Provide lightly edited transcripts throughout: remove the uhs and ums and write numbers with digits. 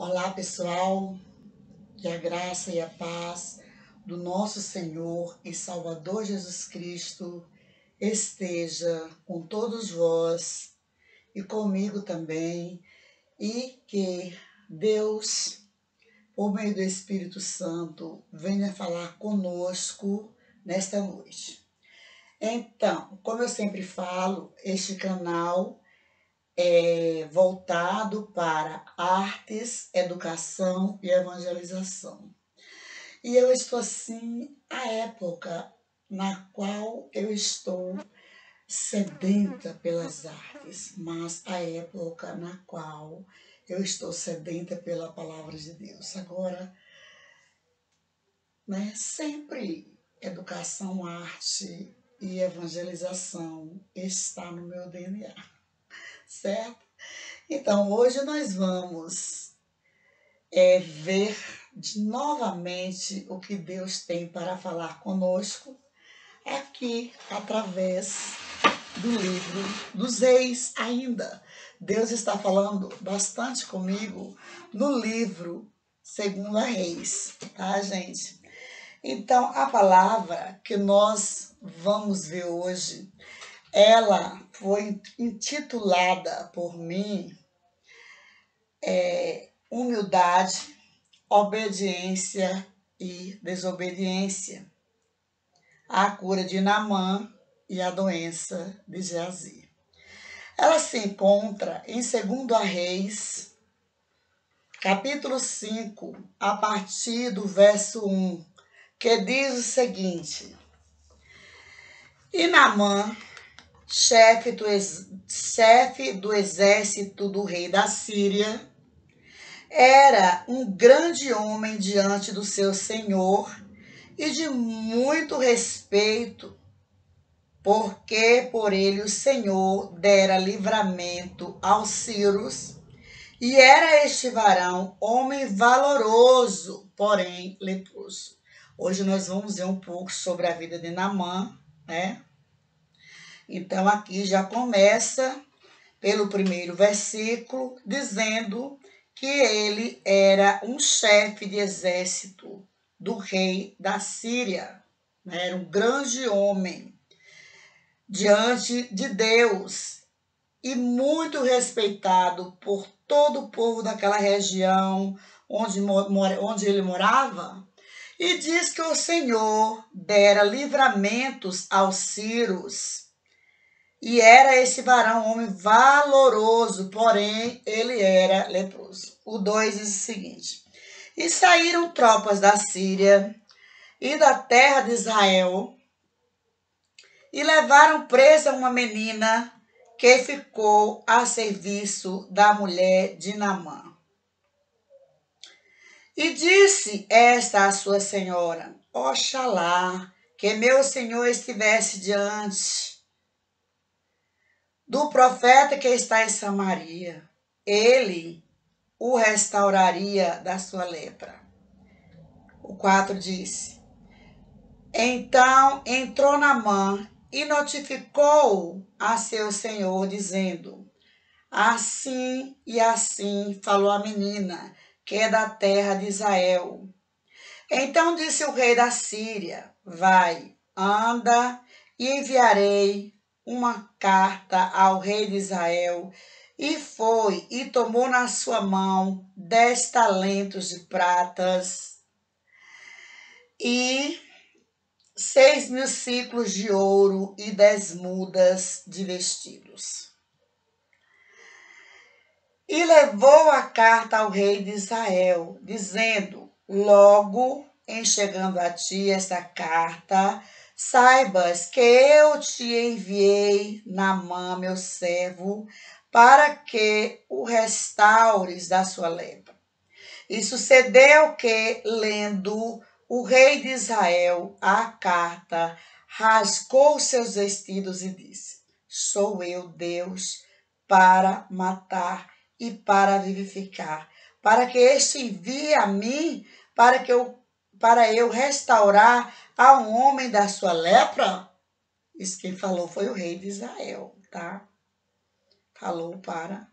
Olá, pessoal, que a graça e a paz do nosso Senhor e Salvador Jesus Cristo esteja com todos vós e comigo também, e que Deus, por meio do Espírito Santo, venha falar conosco nesta noite. Então, como eu sempre falo, este canal é voltado para artes, educação e evangelização. E eu estou assim, a época na qual eu estou sedenta pelas artes, mas a época na qual eu estou sedenta pela palavra de Deus. Agora, sempre educação, arte e evangelização está no meu DNA, certo? Então, hoje nós vamos ver novamente o que Deus tem para falar conosco aqui através do livro dos Reis ainda. Deus está falando bastante comigo no livro Segunda Reis, tá, gente? Então, a palavra que nós vamos ver hoje, ela foi intitulada por mim Humildade, Obediência e Desobediência, a cura de Naamã e a doença de Geazi. Ela se encontra em 2 Reis, capítulo 5, a partir do verso 1, que diz o seguinte: E Naamã, chefe do exército do rei da Síria, era um grande homem diante do seu senhor e de muito respeito, porque por ele o Senhor dera livramento aos sírios, e era este varão homem valoroso, porém leproso. Hoje nós vamos ver um pouco sobre a vida de Naamã, né? Então aqui já começa pelo primeiro versículo, dizendo que ele era um chefe de exército do rei da Síria, né? Era um grande homem diante de Deus e muito respeitado por todo o povo daquela região onde ele morava. E diz que o Senhor dera livramentos aos sírios. E era esse varão um homem valoroso, porém ele era leproso. O 2 diz o seguinte: E saíram tropas da Síria e da terra de Israel e levaram presa uma menina que ficou a serviço da mulher de Naamã. E disse esta à sua senhora: Oxalá que meu senhor estivesse diante do profeta que está em Samaria, ele o restauraria da sua lepra. O 4 disse: Então entrou Naamã e notificou a seu senhor, dizendo: Assim e assim falou a menina, que é da terra de Israel. Então disse o rei da Síria: Vai, anda, e enviarei uma carta ao rei de Israel. E foi, e tomou na sua mão 10 talentos de pratas e 6.000 ciclos de ouro e 10 mudas de vestidos. E levou a carta ao rei de Israel, dizendo: Logo em chegando a ti esta carta, saibas que eu te enviei Naamã, meu servo, para que o restaures da sua lepra. E sucedeu que, lendo o rei de Israel a carta, rasgou seus vestidos e disse: Sou eu, Deus, para matar e para vivificar, para que este envie a mim, para eu restaurar a um homem da sua lepra? Isso quem falou foi o rei de Israel, tá? Falou para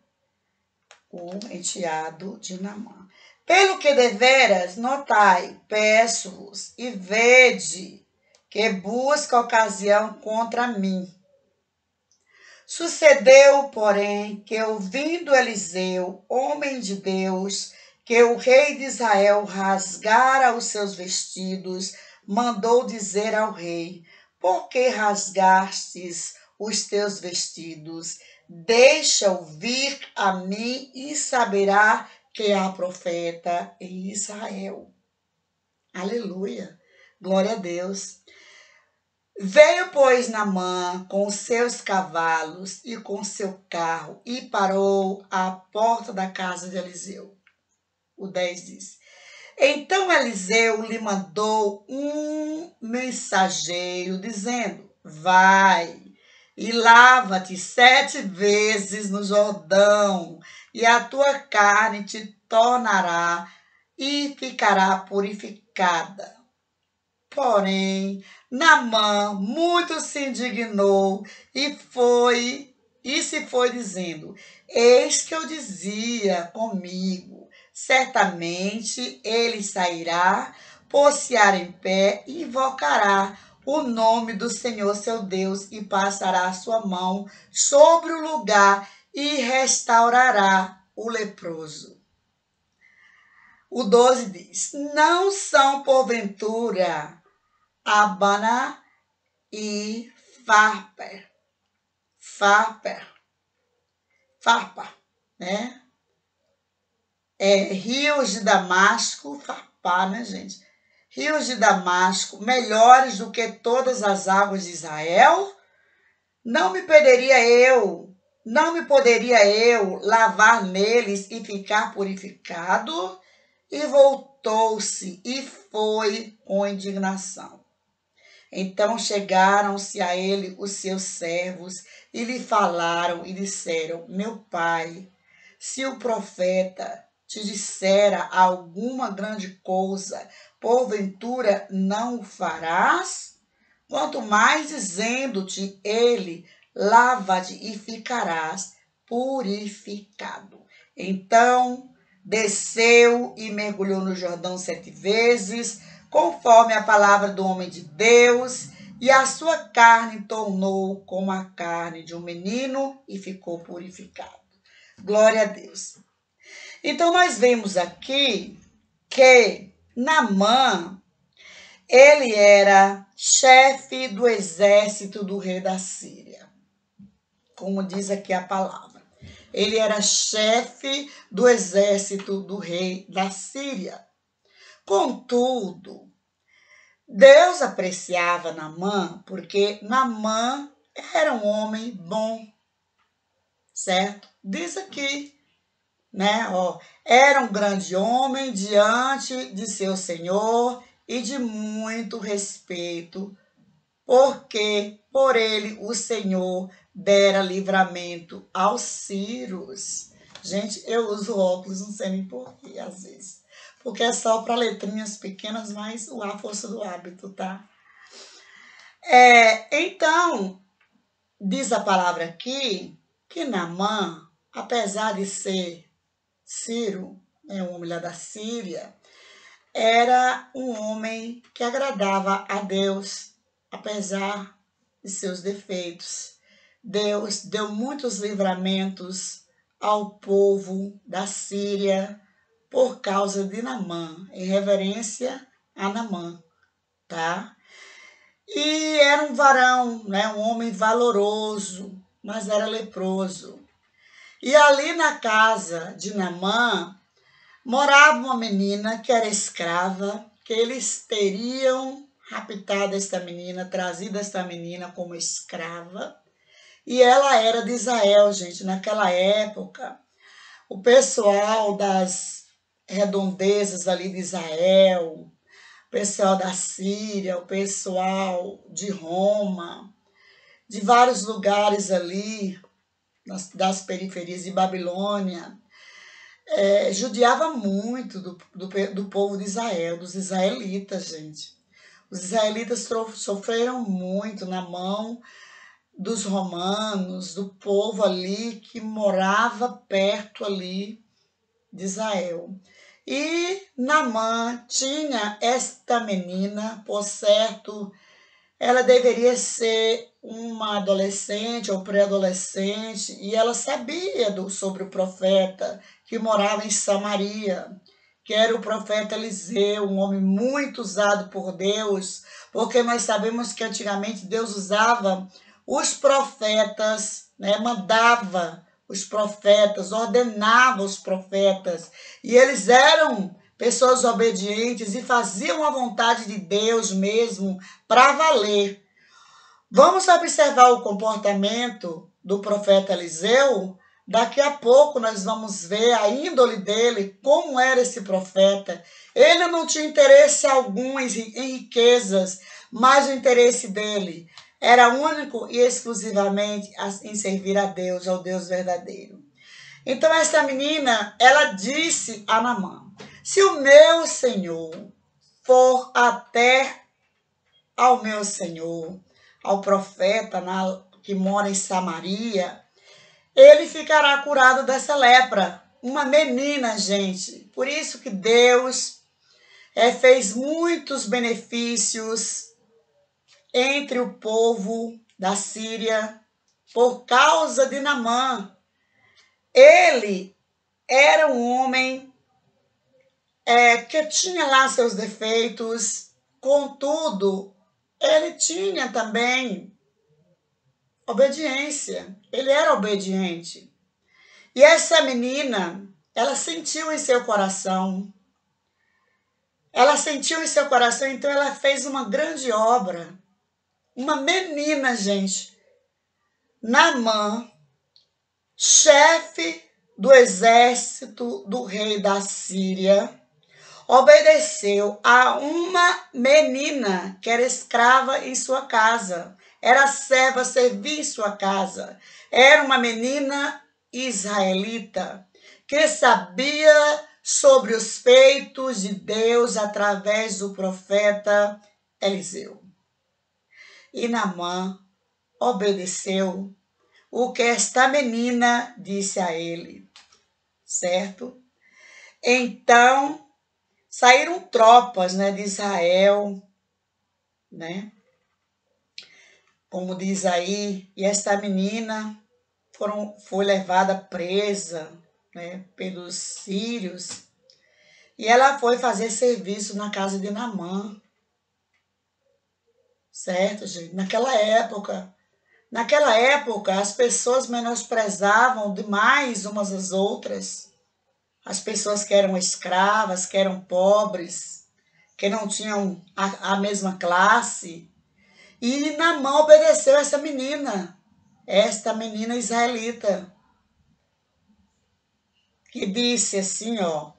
o enteado de Naamã. Pelo que deveras, notai, peço-vos, e vede que busca ocasião contra mim. Sucedeu, porém, que ouvindo Eliseu, homem de Deus, que o rei de Israel rasgara os seus vestidos, mandou dizer ao rei: por que rasgastes os teus vestidos? Deixa-o vir a mim e saberá que há profeta em Israel. Aleluia! Glória a Deus! Veio, pois, Naamã com os seus cavalos e com seu carro e parou à porta da casa de Eliseu. O 10 diz: então Eliseu lhe mandou um mensageiro dizendo: vai e lava-te 7 vezes no Jordão, e a tua carne te tornará e ficará purificada. Porém, Naamã muito se indignou e se foi dizendo: eis que eu dizia comigo, certamente ele sairá, pôr-se-á em pé e invocará o nome do Senhor seu Deus e passará a sua mão sobre o lugar e restaurará o leproso. O 12 diz: não são porventura Abana e Farpa, né? Rios de Damasco, Farpá, né, gente? Rios de Damasco, melhores do que todas as águas de Israel? Não me poderia eu lavar neles e ficar purificado? E voltou-se e foi com indignação. Então chegaram-se a ele os seus servos e lhe falaram e disseram: meu pai, se o profeta te dissera alguma grande coisa, porventura não o farás? Quanto mais dizendo-te ele, lava-te e ficarás purificado. Então desceu e mergulhou no Jordão 7 vezes, conforme a palavra do homem de Deus, e a sua carne tornou como a carne de um menino e ficou purificado. Glória a Deus. Então nós vemos aqui que Naamã, ele era chefe do exército do rei da Síria, como diz aqui a palavra. Ele era chefe do exército do rei da Síria. Contudo, Deus apreciava Naamã porque Naamã era um homem bom, certo? Diz aqui, né? Era um grande homem diante de seu senhor e de muito respeito, porque por ele o Senhor dera livramento aos sírios. Gente, eu uso óculos, não sei nem porquê, às vezes. Porque é só para letrinhas pequenas, mas a força do hábito, tá? Então, diz a palavra aqui que Naamã, apesar de ser sírio, um homem lá da Síria, era um homem que agradava a Deus, apesar de seus defeitos. Deus deu muitos livramentos ao povo da Síria por causa de Naamã, em reverência a Naamã, tá? E era um varão, né, um homem valoroso, mas era leproso. E ali na casa de Naamã morava uma menina que era escrava, que eles teriam raptado esta menina, trazido esta menina como escrava. E ela era de Israel, gente. Naquela época, o pessoal das redondezas ali de Israel, o pessoal da Síria, o pessoal de Roma, de vários lugares ali, das periferias de Babilônia, judiava muito do povo de Israel, dos israelitas, gente. Os israelitas sofreram muito na mão dos romanos, do povo ali que morava perto ali de Israel. E Naamã tinha esta menina, por certo, ela deveria ser uma adolescente ou pré-adolescente, e ela sabia sobre o profeta que morava em Samaria, que era o profeta Eliseu, um homem muito usado por Deus, porque nós sabemos que antigamente Deus usava os profetas, né, mandava os profetas, ordenava os profetas, e eles eram pessoas obedientes e faziam a vontade de Deus mesmo para valer. Vamos observar o comportamento do profeta Eliseu. Daqui a pouco nós vamos ver a índole dele, como era esse profeta. Ele não tinha interesse algum em riquezas, mas o interesse dele era único e exclusivamente em servir a Deus, ao Deus verdadeiro. Então essa menina, ela disse a Naamã: se o meu senhor for até ao meu senhor, ao profeta que mora em Samaria, ele ficará curado dessa lepra. Uma menina, gente. Por isso que Deus fez muitos benefícios entre o povo da Síria por causa de Naamã. Ele era um homem que tinha lá seus defeitos, contudo, ele tinha também obediência. Ele era obediente. E essa menina, ela sentiu em seu coração. Ela sentiu em seu coração, então ela fez uma grande obra. Uma menina, gente. Naamã, chefe do exército do rei da Síria, obedeceu a uma menina que era escrava em sua casa. Era serva, servia em sua casa. Era uma menina israelita que sabia sobre os feitos de Deus através do profeta Eliseu. E Naamã obedeceu o que esta menina disse a ele, certo? Então, saíram tropas, né, de Israel, né? Como diz aí, e esta menina foi levada presa, né, pelos sírios, e ela foi fazer serviço na casa de Naamã, certo, gente? Naquela época, as pessoas menosprezavam demais umas às outras. As pessoas que eram escravas, que eram pobres, que não tinham a mesma classe. E Naamã obedeceu essa menina, esta menina israelita, que disse assim, ó,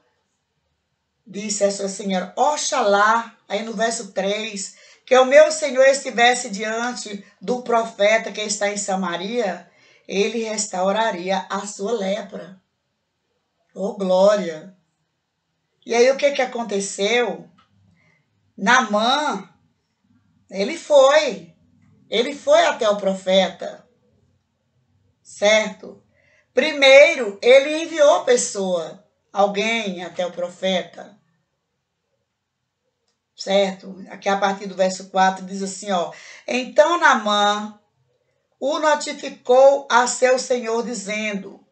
disse a sua senhora, oxalá, aí no verso 3, que o meu Senhor estivesse diante do profeta que está em Samaria, ele restauraria a sua lepra. Oh, glória! E aí o que aconteceu? Naamã, ele foi até o profeta, certo? Primeiro, ele enviou alguém até o profeta, certo? Aqui a partir do verso 4 diz assim, ó. Então Naamã o notificou a seu senhor dizendo,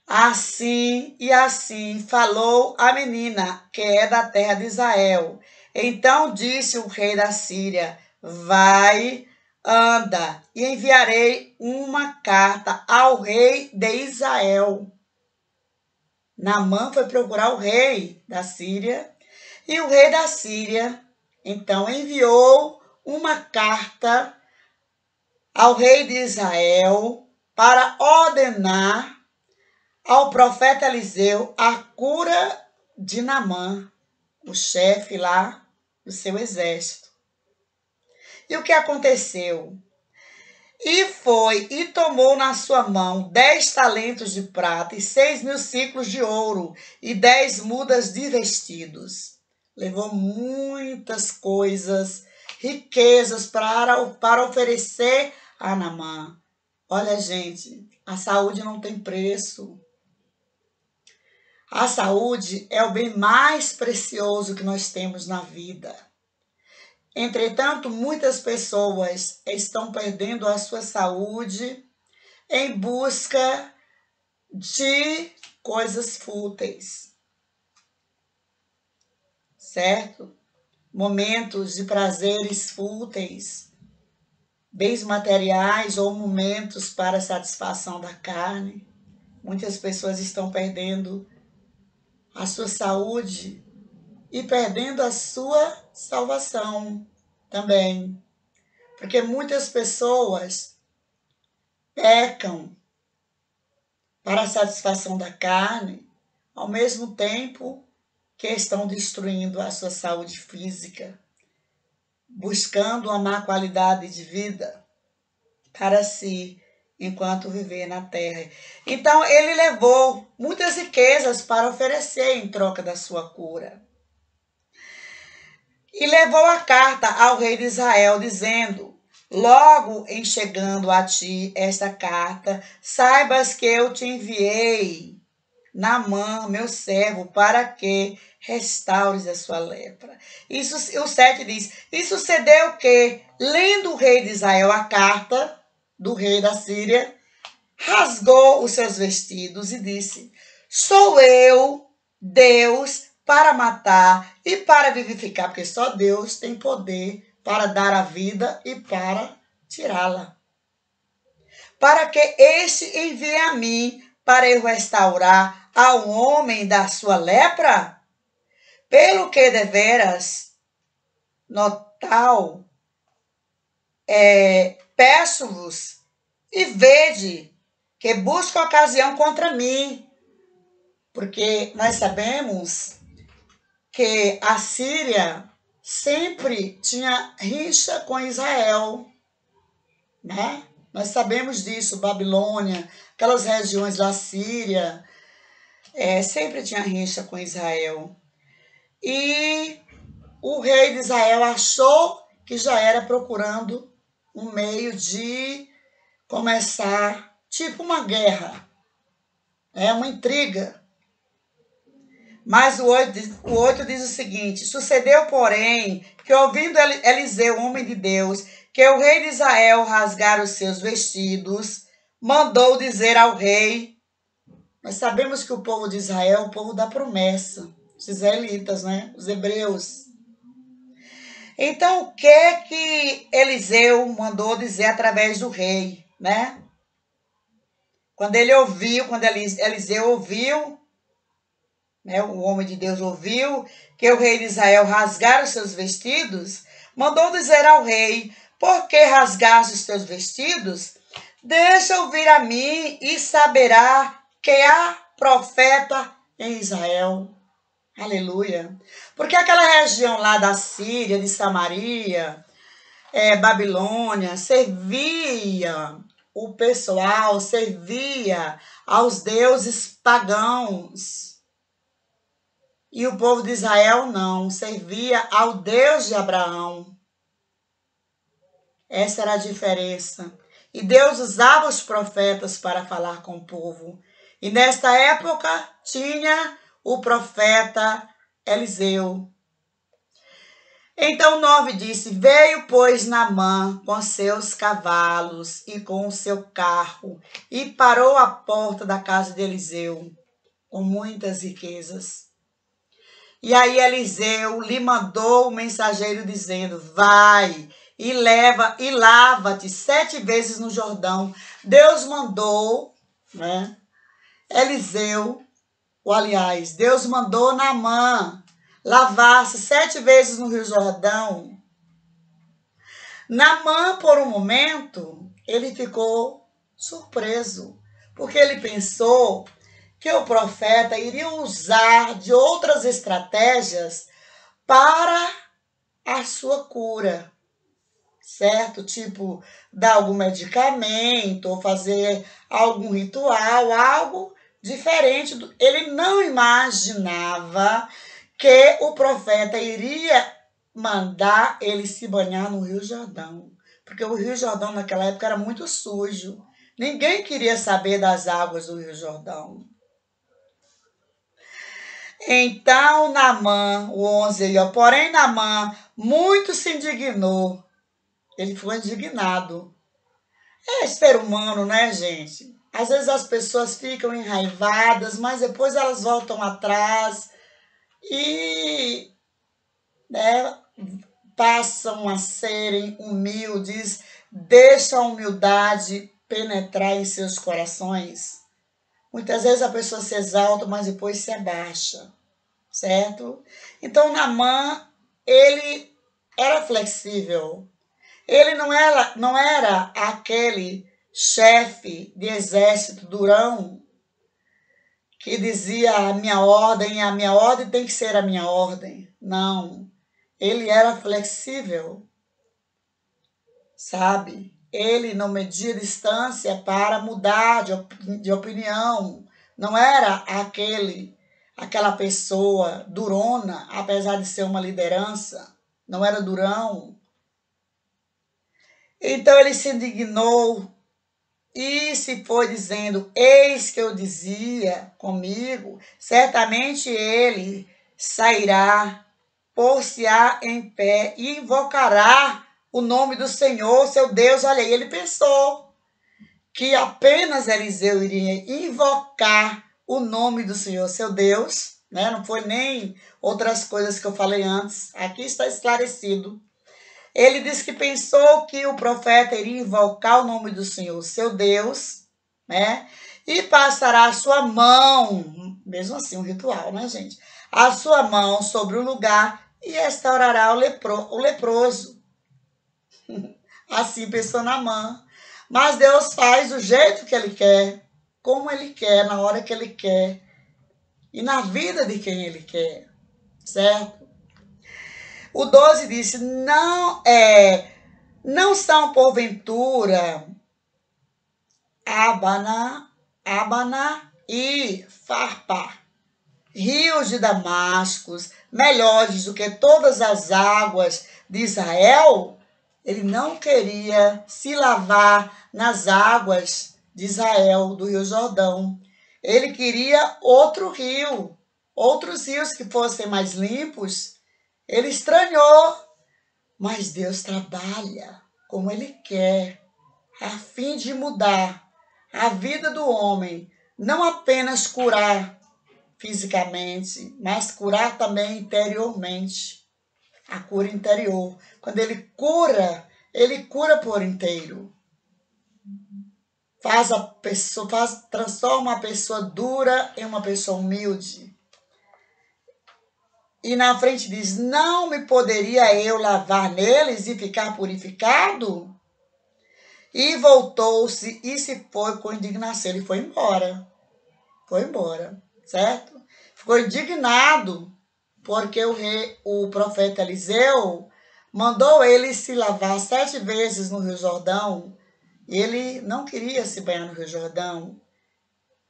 assim e assim falou a menina, que é da terra de Israel. Então disse o rei da Síria, vai, anda, e enviarei uma carta ao rei de Israel. Naamã foi procurar o rei da Síria, e o rei da Síria, então, enviou uma carta ao rei de Israel para ordenar ao profeta Eliseu a cura de Naamã, o chefe lá do seu exército. E o que aconteceu? E foi e tomou na sua mão 10 talentos de prata e 6.000 ciclos de ouro e 10 mudas de vestidos. Levou muitas coisas, riquezas para oferecer a Naamã. Olha, gente, a saúde não tem preço. A saúde é o bem mais precioso que nós temos na vida. Entretanto, muitas pessoas estão perdendo a sua saúde em busca de coisas fúteis, certo? Momentos de prazeres fúteis, bens materiais ou momentos para satisfação da carne. Muitas pessoas estão perdendo a sua saúde e perdendo a sua salvação também. Porque muitas pessoas pecam para a satisfação da carne, ao mesmo tempo que estão destruindo a sua saúde física, buscando uma má qualidade de vida para si, enquanto viver na terra. Então, ele levou muitas riquezas para oferecer em troca da sua cura. E levou a carta ao rei de Israel, dizendo: logo em chegando a ti esta carta, saibas que eu te enviei Naamã, meu servo, para que restaures a sua lepra. Isso, o 7 diz: e sucedeu que, lendo o rei de Israel a carta do rei da Síria, rasgou os seus vestidos e disse: sou eu, Deus, para matar e para vivificar, porque só Deus tem poder para dar a vida e para tirá-la. Para que este envie a mim para eu restaurar ao homem da sua lepra? Pelo que deveras, notal, peço-vos e vede que busco ocasião contra mim, porque nós sabemos que a Síria sempre tinha rixa com Israel, né? Nós sabemos disso, Babilônia, aquelas regiões da Síria, sempre tinha rixa com Israel. E o rei de Israel achou que já era procurando um meio de começar, tipo uma guerra, uma intriga. Mas o 8 diz o seguinte: sucedeu, porém, que ouvindo Eliseu, homem de Deus, que o rei de Israel rasgara os seus vestidos, mandou dizer ao rei. Nós sabemos que o povo de Israel é o povo da promessa, os israelitas, né? Os hebreus. Então, o que Eliseu mandou dizer através do rei, né? Quando Eliseu ouviu, né, o homem de Deus ouviu que o rei de Israel rasgara os seus vestidos, mandou dizer ao rei: por que rasgaste os teus vestidos? Deixa ouvir a mim e saberá que há profeta em Israel. Aleluia. Porque aquela região lá da Síria, de Samaria, Babilônia, o pessoal servia aos deuses pagãos. E o povo de Israel não, servia ao Deus de Abraão. Essa era a diferença. E Deus usava os profetas para falar com o povo. E nesta época tinha o profeta Eliseu. Então 9 disse: veio, pois, Naamã com seus cavalos e com o seu carro e parou à porta da casa de Eliseu, com muitas riquezas. E aí Eliseu lhe mandou o mensageiro dizendo: vai e lava-te 7 vezes no Jordão. Deus mandou, né? Deus mandou Naamã lavar-se 7 vezes no Rio Jordão. Naamã, por um momento, ele ficou surpreso, porque ele pensou que o profeta iria usar de outras estratégias para a sua cura, certo? Tipo, dar algum medicamento ou fazer algum ritual, algo diferente. Ele não imaginava que o profeta iria mandar ele se banhar no Rio Jordão. porque o Rio Jordão naquela época era muito sujo. Ninguém queria saber das águas do Rio Jordão. Então Naamã, o 11 aí, ó, porém Naamã muito se indignou. Ele ficou indignado. É ser humano, né, gente? Às vezes as pessoas ficam enraivadas, mas depois elas voltam atrás e, né, passam a serem humildes, deixam a humildade penetrar em seus corações. Muitas vezes a pessoa se exalta, mas depois se abaixa, certo? Então Naamã, ele era flexível. Ele não era aquele chefe de exército durão que dizia a minha ordem tem que ser a minha ordem. Não. Ele era flexível, sabe? Ele não media distância para mudar de opinião. Não era aquela pessoa durona, apesar de ser uma liderança. Não era durão. Então ele se indignou e se foi dizendo, eis que eu dizia comigo, certamente ele sairá, pôr-se-á em pé e invocará o nome do Senhor, seu Deus. Olha aí, ele pensou que apenas Eliseu iria invocar o nome do Senhor, seu Deus, né? Não foi nem outras coisas que eu falei antes. Aqui está esclarecido. Ele disse que pensou que o profeta iria invocar o nome do Senhor, seu Deus, né? E passará a sua mão, mesmo assim, um ritual, né, gente? A sua mão sobre o lugar e restaurará o leproso. Assim pensou Naamã. Mas Deus faz do jeito que ele quer, como ele quer, na hora que ele quer e na vida de quem ele quer, certo? O 12 disse, não são porventura Abana e Farpá, rios de Damascos, melhores do que todas as águas de Israel? Ele não queria se lavar nas águas de Israel, do Rio Jordão. Ele queria outro rio, outros rios que fossem mais limpos. Ele estranhou, mas Deus trabalha como Ele quer, a fim de mudar a vida do homem, não apenas curar fisicamente, mas curar também interiormente, a cura interior. Quando Ele cura por inteiro. Transforma a pessoa dura em uma pessoa humilde. E na frente diz, não me poderia eu lavar neles e ficar purificado? E voltou-se e se foi com indignação. Ele foi embora. Foi embora, certo? Ficou indignado porque o profeta Eliseu mandou ele se lavar 7 vezes no Rio Jordão. E ele não queria se banhar no Rio Jordão.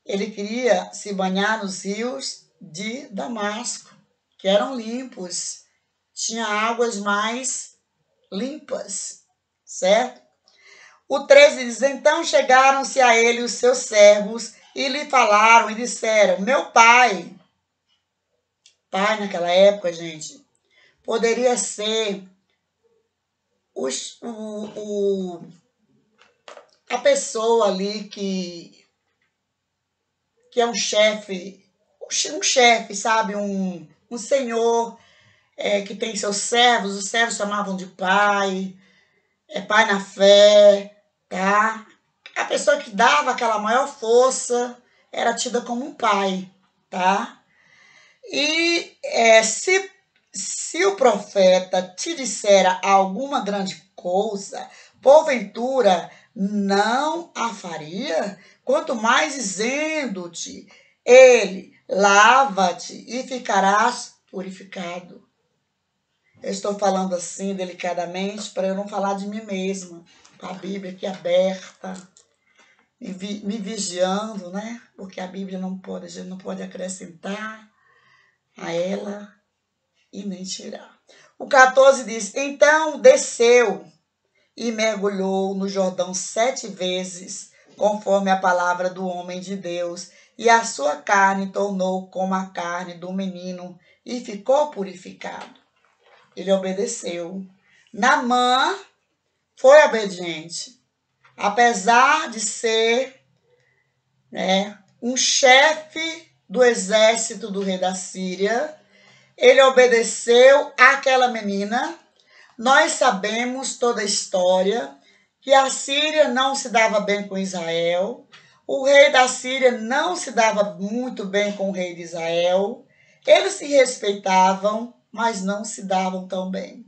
Ele queria se banhar nos rios de Damasco, que eram limpos, tinha águas mais limpas, certo? O 13 diz, então chegaram-se a ele os seus servos e lhe falaram e disseram, meu pai naquela época, gente, poderia ser a pessoa ali que é um chefe, sabe, um senhor que tem seus servos, os servos chamavam de pai, pai na fé, tá? A pessoa que dava aquela maior força era tida como um pai, tá? E se o profeta te dissera alguma grande coisa, porventura não a faria? Quanto mais dizendo-te, ele, lava-te e ficarás purificado. Eu estou falando assim delicadamente para eu não falar de mim mesma, com a Bíblia aqui aberta, me vigiando, né? Porque a Bíblia a gente não pode acrescentar a ela e nem tirar. O 14 diz, então desceu e mergulhou no Jordão 7 vezes, conforme a palavra do homem de Deus, e a sua carne tornou como a carne do menino, e ficou purificado. Ele obedeceu. Naamã foi obediente. Apesar de ser, um chefe do exército do rei da Síria, ele obedeceu àquela menina. Nós sabemos toda a história, que a Síria não se dava bem com Israel, o rei da Síria não se dava muito bem com o rei de Israel, eles se respeitavam, mas não se davam tão bem.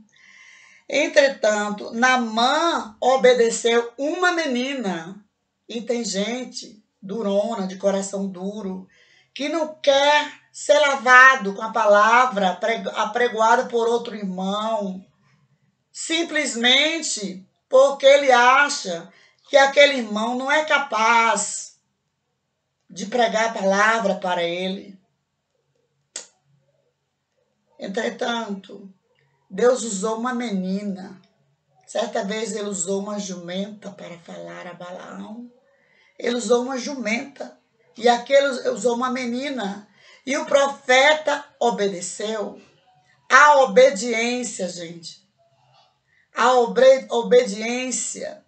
Entretanto, Naamã obedeceu uma menina, e tem gente durona, de coração duro, que não quer ser lavado com a palavra apregoada por outro irmão, simplesmente porque ele acha que aquele irmão não é capaz de pregar a palavra para ele. Entretanto, Deus usou uma menina. Certa vez ele usou uma jumenta para falar a Balaão. Ele usou uma jumenta e aquele usou uma menina. E o profeta obedeceu. A obediência, gente. A obediência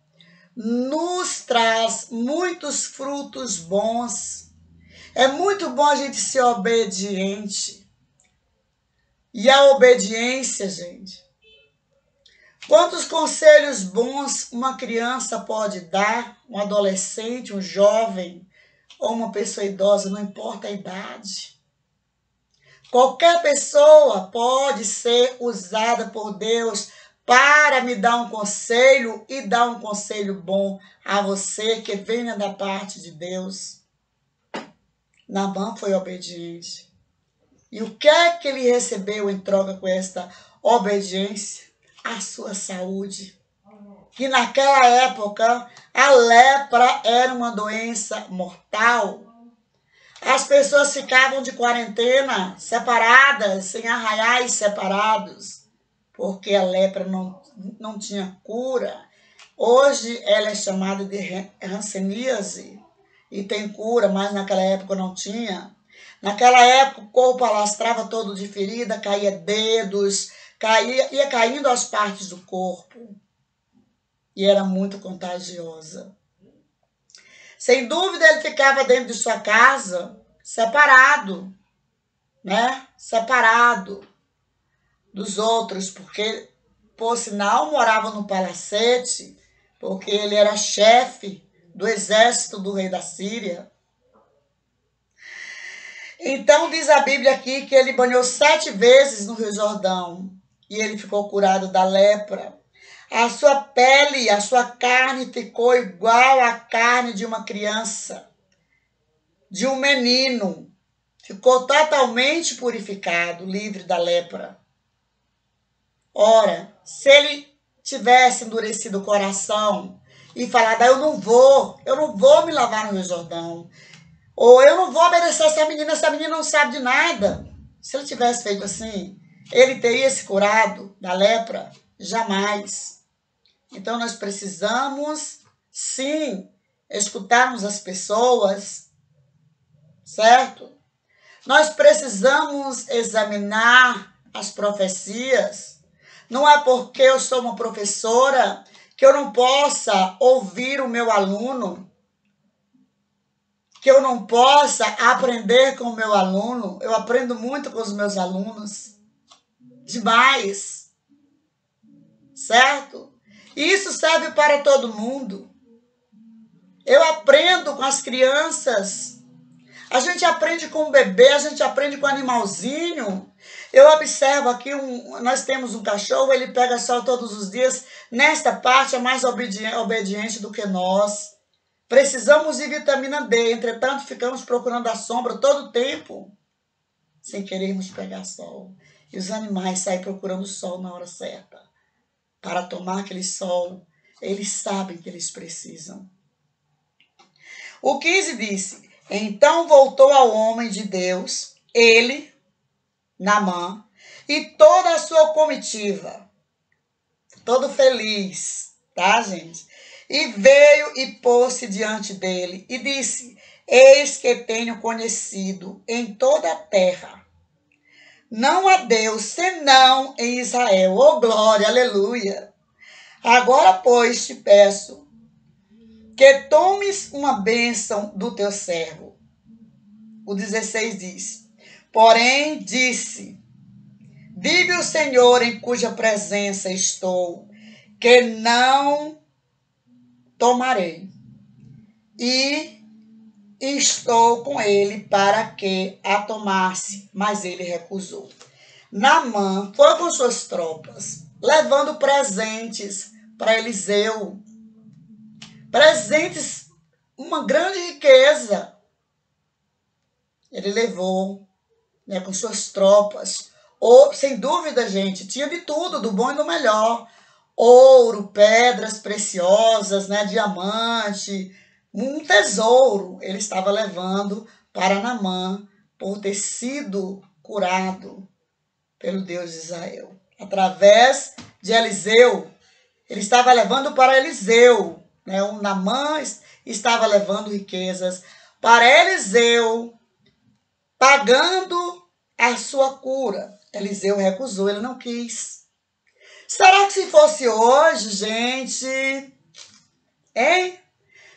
nos traz muitos frutos bons. É muito bom a gente ser obediente. E a obediência, gente. Quantos conselhos bons uma criança pode dar, um adolescente, um jovem ou uma pessoa idosa, não importa a idade. Qualquer pessoa pode ser usada por Deus para me dar um conselho e dar um conselho bom a você que venha da parte de Deus. Naamã foi obediente. E o que é que ele recebeu em troca com esta obediência? A sua saúde. Que naquela época a lepra era uma doença mortal. As pessoas ficavam de quarentena, separadas, em arraiais separados, porque a lepra não tinha cura. Hoje ela é chamada de hanseníase e tem cura, mas naquela época não tinha. Naquela época o corpo alastrava todo de ferida, caía dedos, ia caindo as partes do corpo e era muito contagiosa. Sem dúvida ele ficava dentro de sua casa, separado, separado dos outros, porque, por sinal, morava no palacete, porque ele era chefe do exército do rei da Síria. Então, diz a Bíblia aqui que ele banhou 7 vezes no Rio Jordão e ele ficou curado da lepra. A sua pele, a sua carne ficou igual à carne de uma criança, de um menino. Ficou totalmente purificado, livre da lepra. Ora, se ele tivesse endurecido o coração e falado, eu não vou me lavar no Rio Jordão, ou eu não vou obedecer essa menina não sabe de nada. Se ele tivesse feito assim, ele teria se curado da lepra? Jamais. Então nós precisamos, sim, escutarmos as pessoas, certo? Nós precisamos examinar as profecias. Não é porque eu sou uma professora que eu não possa ouvir o meu aluno, que eu não possa aprender com o meu aluno. Eu aprendo muito com os meus alunos, demais, certo? E isso serve para todo mundo. Eu aprendo com as crianças. A gente aprende com o bebê, a gente aprende com o animalzinho. Eu observo aqui, nós temos um cachorro, ele pega sol todos os dias. Nesta parte é mais obediente do que nós. Precisamos de vitamina D, entretanto ficamos procurando a sombra todo o tempo, sem querermos pegar sol. E os animais saem procurando sol na hora certa. Para tomar aquele sol, eles sabem que eles precisam. O 15 disse, então voltou ao homem de Deus, ele, Naamã, e toda a sua comitiva, todo feliz, tá, gente? E veio e pôs-se diante dele e disse: Eis que tenho conhecido em toda a terra. Não há Deus senão em Israel. Oh, glória, aleluia. Agora, pois, te peço que tomes uma bênção do teu servo. O 16 diz: Porém, disse: Vive o Senhor em cuja presença estou, que não tomarei. E estou com ele para que a tomasse, mas ele recusou. Naamã foi com suas tropas, levando presentes para Eliseu. Presentes, uma grande riqueza. Ele levou, né, com suas tropas. Ou, sem dúvida, gente, tinha de tudo, do bom e do melhor. Ouro, pedras preciosas, né, diamante, um tesouro ele estava levando para Naamã por ter sido curado pelo Deus de Israel. Através de Eliseu, ele estava levando para Eliseu, né? O Naamã estava levando riquezas para Eliseu, pagando a sua cura. Eliseu recusou, ele não quis. Será que se fosse hoje, gente, hein?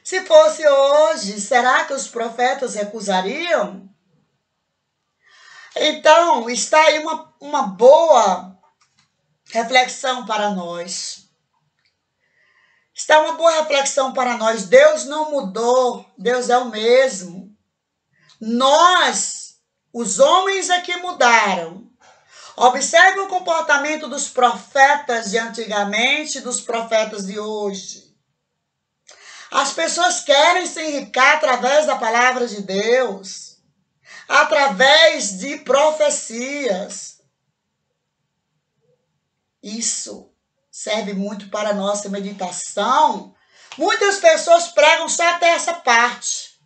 Se fosse hoje, será que os profetas recusariam? Então, está aí uma boa reflexão para nós. Está uma boa reflexão para nós. Deus não mudou, Deus é o mesmo. Nós, os homens é que mudaram. Observe o comportamento dos profetas de antigamente e dos profetas de hoje. As pessoas querem se enriquecer através da palavra de Deus, através de profecias. Isso serve muito para a nossa meditação. Muitas pessoas pregam só até essa parte.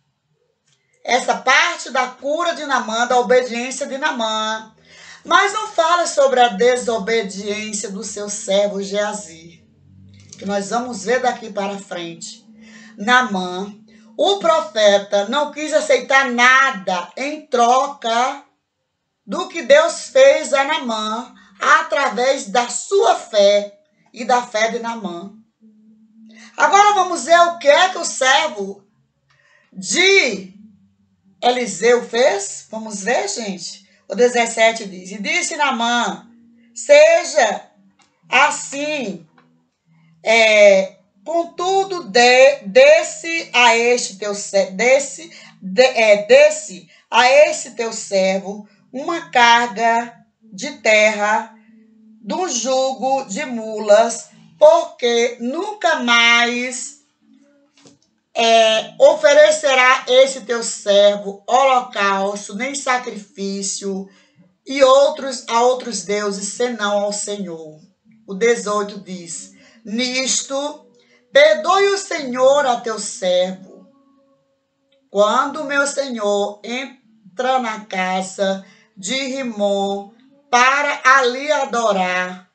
Essa parte da cura de Naamã, da obediência de Naamã. Mas não fala sobre a desobediência do seu servo Geazi, que nós vamos ver daqui para frente. Naamã, o profeta, não quis aceitar nada em troca do que Deus fez a Naamã através da sua fé e da fé de Naamã. Agora vamos ver o que é que o servo de Eliseu fez. Vamos ver, gente. O 17 diz: E disse Naamã: Seja assim, contudo, desce a este teu servo uma carga de terra, do jugo de mulas, porque nunca mais oferecerá esse teu servo holocausto, nem sacrifício a outros deuses, senão ao Senhor. O 18 diz: Nisto, perdoe o Senhor a teu servo, quando meu senhor entra na casa de Rimom para ali adorar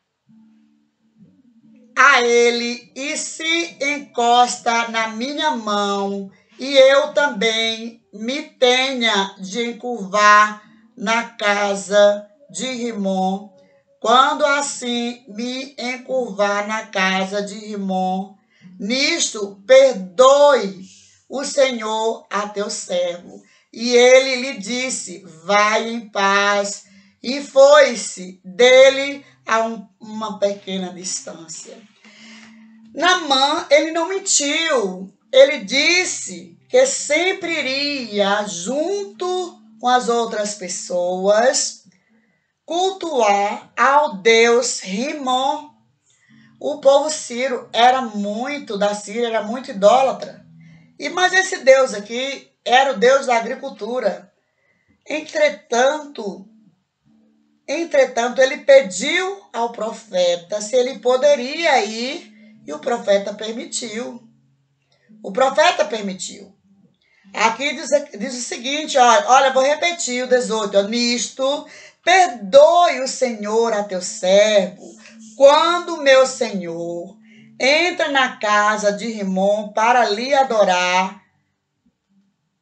a ele e se encosta na minha mão, e eu também me tenha de encurvar na casa de Rimom. Quando assim me encurvar na casa de Rimom, nisto perdoe o Senhor a teu servo. E ele lhe disse: Vai em paz. E foi-se dele a uma pequena distância. Naamã, ele não mentiu. Ele disse que sempre iria junto com as outras pessoas cultuar ao deus Rimom. O povo sírio da Síria era muito idólatra. Mas esse deus aqui era o deus da agricultura. Entretanto, ele pediu ao profeta se ele poderia ir, e o profeta permitiu. Aqui diz o seguinte, olha, vou repetir o 18. Nisto, perdoe o Senhor a teu servo, quando meu senhor entra na casa de Rimom para lhe adorar,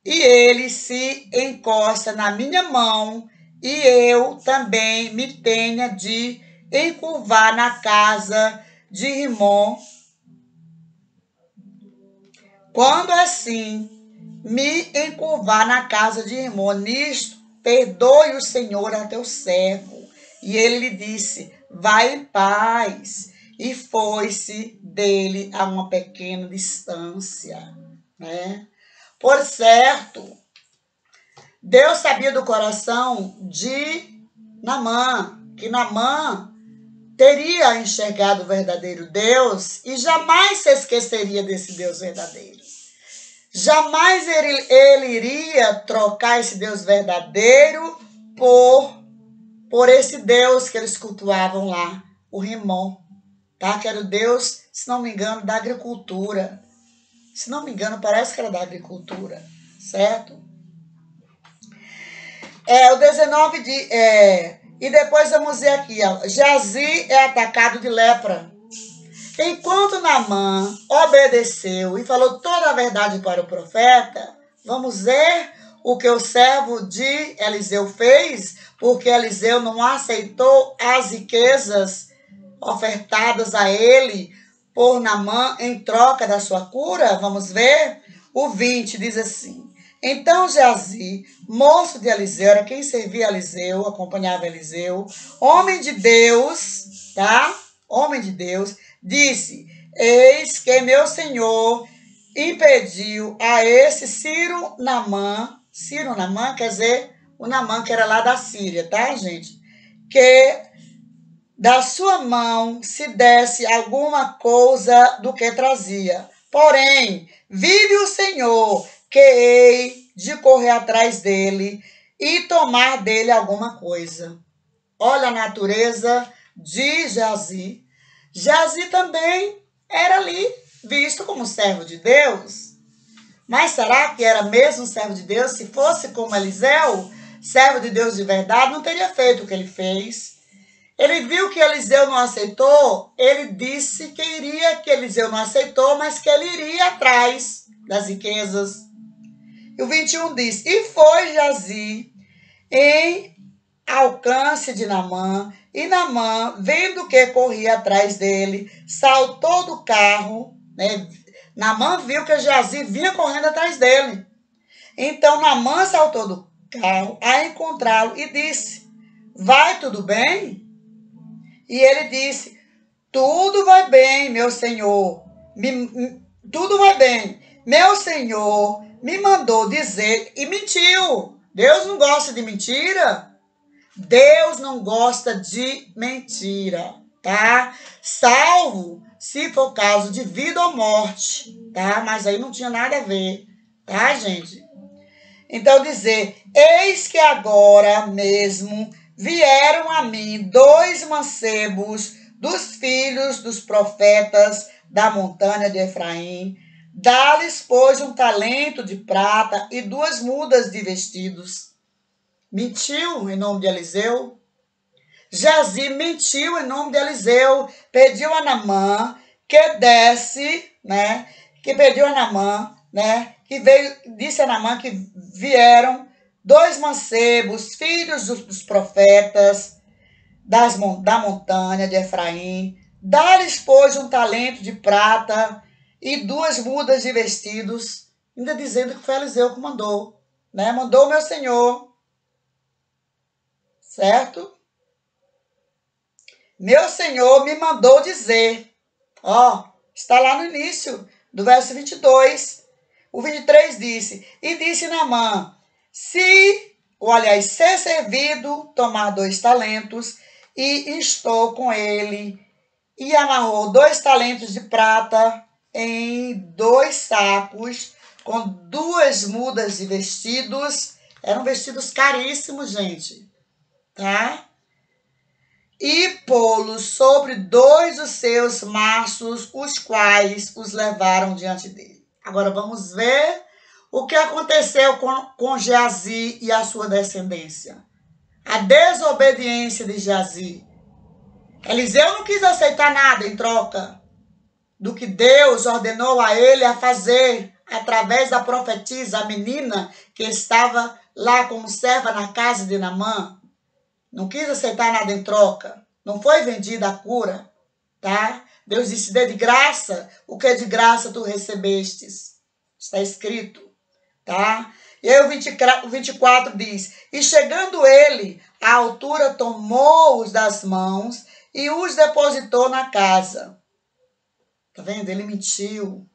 e ele se encosta na minha mão, e eu também me tenha de encurvar na casa de Rimom. Quando assim me encurvar na casa de Rimom, nisto perdoe o Senhor a teu servo. E ele lhe disse, vai em paz. E foi-se dele a uma pequena distância, né? Por certo, Deus sabia do coração de Naamã, que Naamã teria enxergado o verdadeiro Deus e jamais se esqueceria desse Deus verdadeiro. Jamais ele iria trocar esse Deus verdadeiro por esse Deus que eles cultuavam lá, o Rimom, tá? Que era o Deus, se não me engano, da agricultura. Se não me engano, parece que era da agricultura, certo? O 19 de... e depois vamos ver aqui, ó, Geazi é atacado de lepra. Enquanto Naamã obedeceu e falou toda a verdade para o profeta, vamos ver o que o servo de Eliseu fez, porque Eliseu não aceitou as riquezas ofertadas a ele por Naamã em troca da sua cura. Vamos ver? O 20 diz assim, então Geazi, moço de Eliseu, era quem servia Eliseu, acompanhava Eliseu, homem de Deus, tá? Homem de Deus, disse, eis que meu senhor impediu a esse Ciro Naamã quer dizer, o Naamã que era lá da Síria, tá, gente? Que da sua mão se desse alguma coisa do que trazia. Porém, vive o Senhor, que hei de correr atrás dele e tomar dele alguma coisa. Olha a natureza de Geazi. Geazi também era ali visto como servo de Deus. Mas será que era mesmo servo de Deus? Se fosse como Eliseu, servo de Deus de verdade, não teria feito o que ele fez. Ele viu que Eliseu não aceitou, ele disse que Eliseu não aceitou, mas que ele iria atrás das riquezas. E o 21 diz, e foi Geazi em alcance de Naamã, e Naamã, vendo que corria atrás dele, saltou do carro, né? Naamã viu que Geazi vinha correndo atrás dele. Então Naamã saltou do carro a encontrá-lo e disse, vai tudo bem? E ele disse, tudo vai bem, meu senhor, tudo vai bem. Meu senhor me mandou dizer e mentiu. Deus não gosta de mentira? Deus não gosta de mentira, tá? Salvo se for caso de vida ou morte, tá? Mas aí não tinha nada a ver, tá, gente? Então dizer, eis que agora mesmo vieram a mim 2 mancebos dos filhos dos profetas da montanha de Efraim, dá-lhes, pois, um talento de prata e 2 mudas de vestidos. Mentiu em nome de Eliseu. Geazi mentiu em nome de Eliseu, pediu a Naamã que desse, né? Que pediu a Naamã, né? Que veio, disse a Naamã que vieram 2 mancebos, filhos dos profetas da montanha de Efraim, dá-lhes, pois, um talento de prata e 2 mudas de vestidos, ainda dizendo que foi Eliseu que mandou, né? Mandou o meu senhor, certo? Meu senhor me mandou dizer, ó, está lá no início do verso 22, o 23 disse, e disse Naamã, ser servido, tomar 2 talentos, e estou com ele, e amarrou 2 talentos de prata em 2 sacos, com 2 mudas de vestidos, eram vestidos caríssimos, gente, tá? E pô-los sobre 2 dos seus machos, os quais os levaram diante dele. Agora vamos ver o que aconteceu com Geazi e a sua descendência. A desobediência de Geazi. Eliseu não quis aceitar nada em troca. do que Deus ordenou a ele a fazer através da profetisa, a menina que estava lá como serva na casa de Naamã. Não quis aceitar nada em troca. Não foi vendida a cura, tá? Deus disse, dê de graça o que é de graça tu recebestes. Está escrito, tá? E aí o 24 diz, e chegando ele à altura, tomou-os das mãos e os depositou na casa. Tá vendo? Ele mentiu.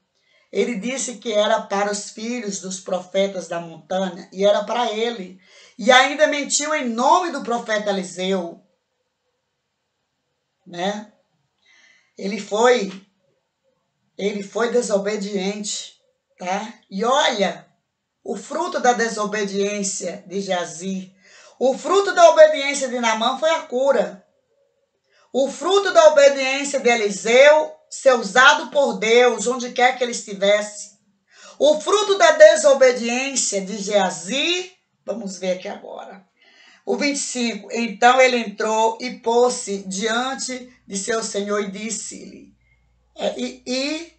Ele disse que era para os filhos dos profetas da montanha e era para ele. E ainda mentiu em nome do profeta Eliseu, né? Ele foi desobediente, tá? E olha, o fruto da desobediência de Geazi, o fruto da obediência de Naamã foi a cura. O fruto da obediência de Eliseu ser usado por Deus, onde quer que ele estivesse. O fruto da desobediência de Geazi, vamos ver aqui agora. O 25, então ele entrou e pôs-se diante de seu senhor e disse-lhe,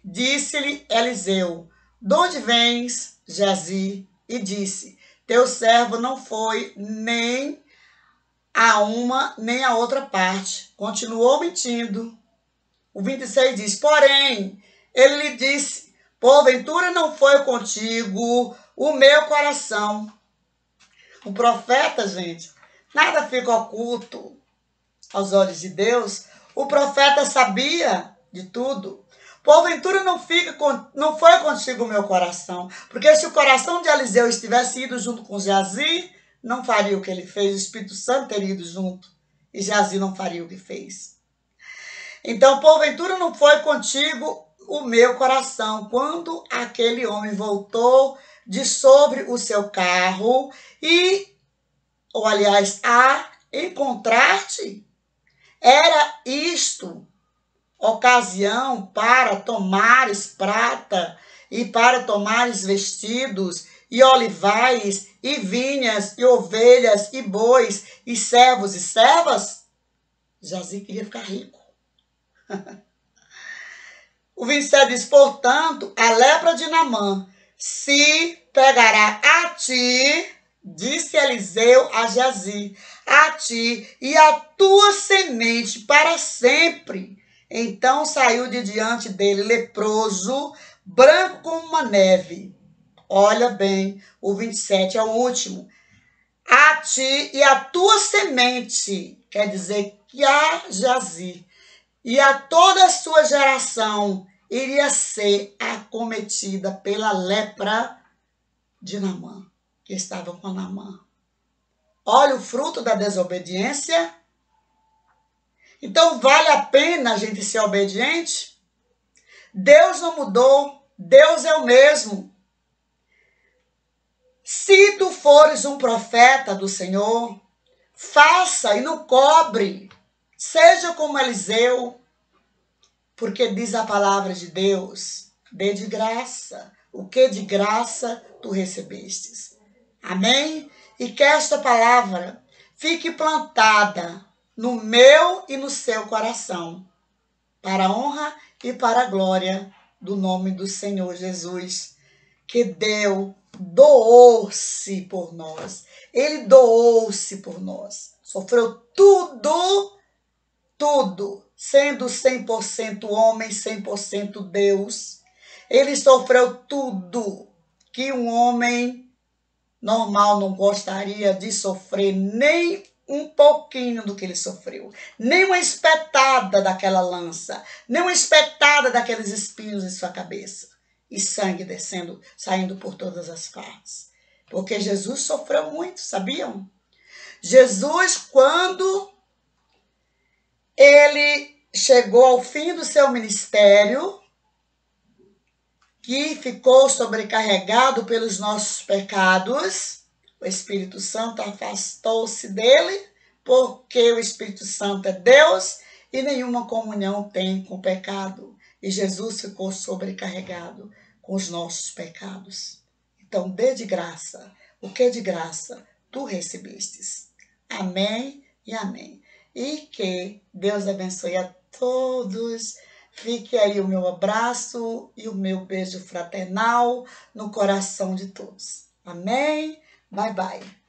disse-lhe Eliseu, de onde vens, Geazi? E disse, teu servo não foi nem a uma nem a outra parte. Continuou mentindo. O 26 diz, porém, ele lhe disse, porventura não foi contigo o meu coração. O profeta, gente, nada fica oculto aos olhos de Deus. O profeta sabia de tudo. Porventura não foi contigo o meu coração. Porque se o coração de Eliseu estivesse ido junto com Geazi, não faria o que ele fez. O Espírito Santo teria ido junto. E Geazi não faria o que fez. Então, porventura não foi contigo o meu coração, quando aquele homem voltou de sobre o seu carro ou aliás, a encontrar-te, era isto ocasião para tomares prata e para tomares vestidos e olivais e vinhas e ovelhas e bois e servos e servas? Geazi queria ficar rico. O 27 diz, portanto, a lepra de Naamã se pegará a ti, disse Eliseu a Geazi, a ti e a tua semente para sempre. Então saiu de diante dele leproso, branco como uma neve. Olha bem, o 27 é o último. A ti e a tua semente, quer dizer que a Geazi e a toda a sua geração iria ser acometida pela lepra de Naamã, que estava com Naamã. Olha o fruto da desobediência. Então, vale a pena a gente ser obediente? Deus não mudou, Deus é o mesmo. Se tu fores um profeta do Senhor, faça e não cobre. Seja como Eliseu, porque diz a palavra de Deus, dê de graça, o que de graça tu recebestes. Amém? E que esta palavra fique plantada no meu e no seu coração, para a honra e para a glória do nome do Senhor Jesus, que doou-se por nós. Ele doou-se por nós. Sofreu tudo, sendo 100% homem, 100% Deus. Ele sofreu tudo que um homem normal não gostaria de sofrer, nem um pouquinho do que ele sofreu. Nem uma espetada daquela lança, nem uma espetada daqueles espinhos em sua cabeça. E sangue descendo, saindo por todas as partes. Porque Jesus sofreu muito, sabiam? Jesus, quando ele chegou ao fim do seu ministério, que ficou sobrecarregado pelos nossos pecados, o Espírito Santo afastou-se dele, porque o Espírito Santo é Deus e nenhuma comunhão tem com o pecado. E Jesus ficou sobrecarregado com os nossos pecados. Então, dê de graça o que de graça tu recebestes. Amém e amém. E que Deus abençoe a todos Fique aí o meu abraço e o meu beijo fraternal no coração de todos. Amém? Bye, bye.